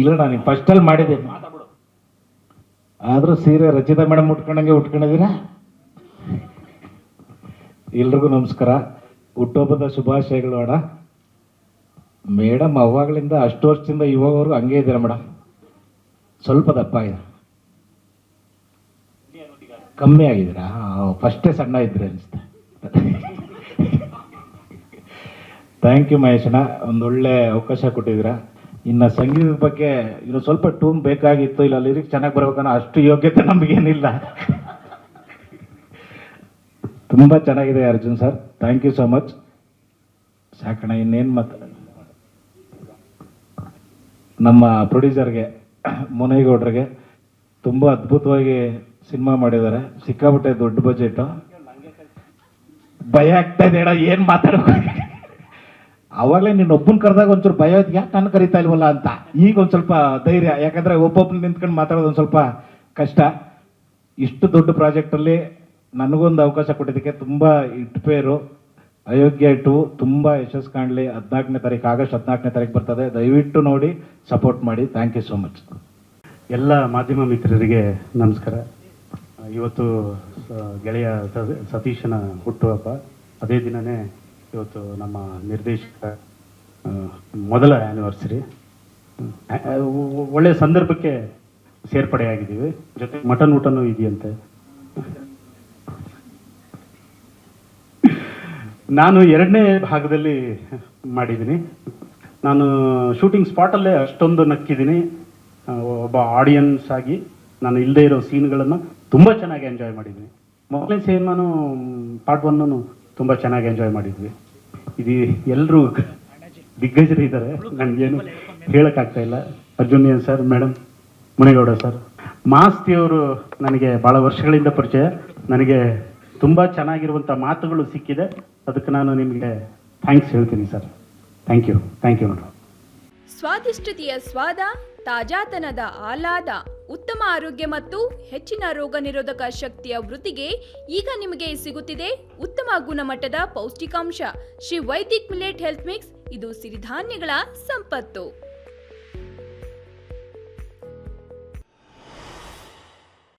ಇಲ್ಲ ನಾನು ಫಸ್ಟಲ್ಲಿ ಮಾಡಿದ್ದೆ ಆದರೂ ಸೀರೆ ರಚಿತಾ ಮೇಡಮ್ ಉಟ್ಕೊಂಡಂಗೆ ಉಟ್ಕೊಂಡಿದ್ದೀರಾ. ಎಲ್ರಿಗೂ ನಮಸ್ಕಾರ, ಹುಟ್ಟುಹಬ್ಬದ ಶುಭಾಶಯಗಳು ಅಣ್ಣ. ಮೇಡಮ್ ಅವಾಗಲಿಂದ ಅಷ್ಟು ವರ್ಷದಿಂದ ಇವಾಗವರೆಗೂ ಹಂಗೆ ಇದ್ದೀರಾ ಮೇಡಮ್. ಸ್ವಲ್ಪ ದಪ್ಪ ಆಗಿದೆ, ಕಮ್ಮಿ ಆಗಿದ್ದೀರಾ? ಫಸ್ಟೇ ಸಣ್ಣ ಇದ್ರಿ ಅನಿಸುತ್ತೆ. ಥ್ಯಾಂಕ್ ಯು ಮಹೇಶಣ್ಣ, ಒಂದೊಳ್ಳೆ ಅವಕಾಶ ಕೊಟ್ಟಿದ್ದೀರಾ. ಇನ್ನು ಸಂಗೀತದ ಬಗ್ಗೆ ಇನ್ನು ಸ್ವಲ್ಪ ಟೂನ್ ಬೇಕಾಗಿತ್ತು, ಇಲ್ಲ ಲಿರಿಕ್ಸ್ ಚೆನ್ನಾಗಿ ಬರ್ಬೇಕನ್ನೋ ಅಷ್ಟು ಯೋಗ್ಯತೆ ನಮಗೇನಿಲ್ಲ. ತುಂಬ ಚೆನ್ನಾಗಿದೆ Arjun sir, thank you so much. ಸಾಕಣ, ಇನ್ನೇನು ಮತ್ತೆ ನಮ್ಮ ಪ್ರೊಡ್ಯೂಸರ್ಗೆ ಮುನೇಗೌಡ್ರಿಗೆ ತುಂಬ ಅದ್ಭುತವಾಗಿ ಸಿನಿಮಾ ಮಾಡಿದ್ದಾರೆ. ಸಿಕ್ಕಾಬಿಟ್ಟೆ ದೊಡ್ಡ ಬಜೆಟು. ಭಯ ಆಗ್ತಾ ಇದೆ ಅಣ್ಣ, ಏನು ಮಾತಾಡಬೇಕು. ಅವಾಗಲೇ ನೀನು ಒಬ್ಬನ ಕರೆದಾಗ ಒಂಚೂರು ಭಯ ಆಯ್ತು, ಯಾಕೆ ನಾನು ಕರಿತಾ ಇಲ್ವಲ್ಲ ಅಂತ. ಈಗ ಒಂದು ಸ್ವಲ್ಪ ಧೈರ್ಯ, ಯಾಕಂದರೆ ಒಬ್ಬೊಬ್ಬನ ನಿಂತ್ಕೊಂಡು ಮಾತಾಡೋದು ಒಂದು ಸ್ವಲ್ಪ ಕಷ್ಟ. ಇಷ್ಟು ದೊಡ್ಡ ಪ್ರಾಜೆಕ್ಟಲ್ಲಿ ನನಗೊಂದು ಅವಕಾಶ ಕೊಟ್ಟಿದ್ದಕ್ಕೆ ತುಂಬ ಇಟ್ಪೇರು. ಅಯೋಗ್ಯ 2 ತುಂಬ ಯಶಸ್ಸು ಕಾಣಲಿ. 14ನೇ ತಾರೀಕು, ಆಗಸ್ಟ್ 14ನೇ ತಾರೀಕು ಬರ್ತದೆ. ದಯವಿಟ್ಟು ನೋಡಿ ಸಪೋರ್ಟ್ ಮಾಡಿ. Thank you so much. ಎಲ್ಲ ಮಾಧ್ಯಮ ಮಿತ್ರರಿಗೆ ನಮಸ್ಕಾರ. ಇವತ್ತು ಗೆಳೆಯ ಸತೀಶನ ಹುಟ್ಟುಹಬ್ಬ. ಅದೇ ದಿನವೇ ಇವತ್ತು ನಮ್ಮ ನಿರ್ದೇಶಕ ಮೊದಲ ಆ್ಯನಿವರ್ಸರಿ. ಒಳ್ಳೆಯ ಸಂದರ್ಭಕ್ಕೆ ಸೇರ್ಪಡೆಯಾಗಿದ್ದೀವಿ. ಜೊತೆ ಮಟನ್ ಊಟನೂ ಇದೆಯಂತೆ. ನಾನು 2ನೇ ಭಾಗದಲ್ಲಿ ಮಾಡಿದ್ದೀನಿ. ನಾನು ಶೂಟಿಂಗ್ ಸ್ಪಾಟಲ್ಲೇ ಅಷ್ಟೊಂದು ನಕ್ಕಿದ್ದೀನಿ. ಒಬ್ಬ ಆಡಿಯನ್ಸ್ ಆಗಿ ನಾನು ಇಲ್ಲದೇ ಇರೋ ಸೀನ್ಗಳನ್ನು ತುಂಬ ಚೆನ್ನಾಗಿ ಎಂಜಾಯ್ ಮಾಡಿದ್ದೀನಿ. ಮೊದಲನೇ ಸಿನಿಮಾನು ಪಾರ್ಟ್ 1 ತುಂಬ ಚೆನ್ನಾಗಿ ಎಂಜಾಯ್ ಮಾಡಿದ್ವಿ. ಇದು ಎಲ್ಲರೂ ದಿಗ್ಗಜರು ಇದ್ದಾರೆ, ನನಗೇನು ಹೇಳೋಕ್ಕಾಗ್ತಾ ಇಲ್ಲ. Arjun sir, madam, Munegowda sir, ಮಾಸ್ತಿಯವರು ನನಗೆ ಭಾಳ ವರ್ಷಗಳಿಂದ ಪರಿಚಯ. ನನಗೆ ತುಂಬ ಚೆನ್ನಾಗಿರುವಂಥ ಮಾತುಗಳು ಸಿಕ್ಕಿದೆ. ಅದಕ್ಕೆ ನಾನು ನಿಮಗೆ ಥ್ಯಾಂಕ್ಸ್ ಹೇಳ್ತೀನಿ ಸರ್. Thank you madam. ಸ್ವಾದಿಷ್ಟತೆಯ ಸ್ವಾದ, ತಾಜಾತನದ ಆಹ್ಲಾದ, ಉತ್ತಮ ಆರೋಗ್ಯ ಮತ್ತು ಹೆಚ್ಚಿನ ರೋಗ ನಿರೋಧಕ ಶಕ್ತಿಯ ವೃದ್ಧಿಗೆ ಈಗ ನಿಮಗೆ ಸಿಗುತ್ತಿದೆ ಉತ್ತಮ ಗುಣಮಟ್ಟದ ಪೌಷ್ಟಿಕಾಂಶ Shri Vaidik millet health mix. ಇದು ಸಿರಿಧಾನ್ಯಗಳ ಸಂಪತ್ತು.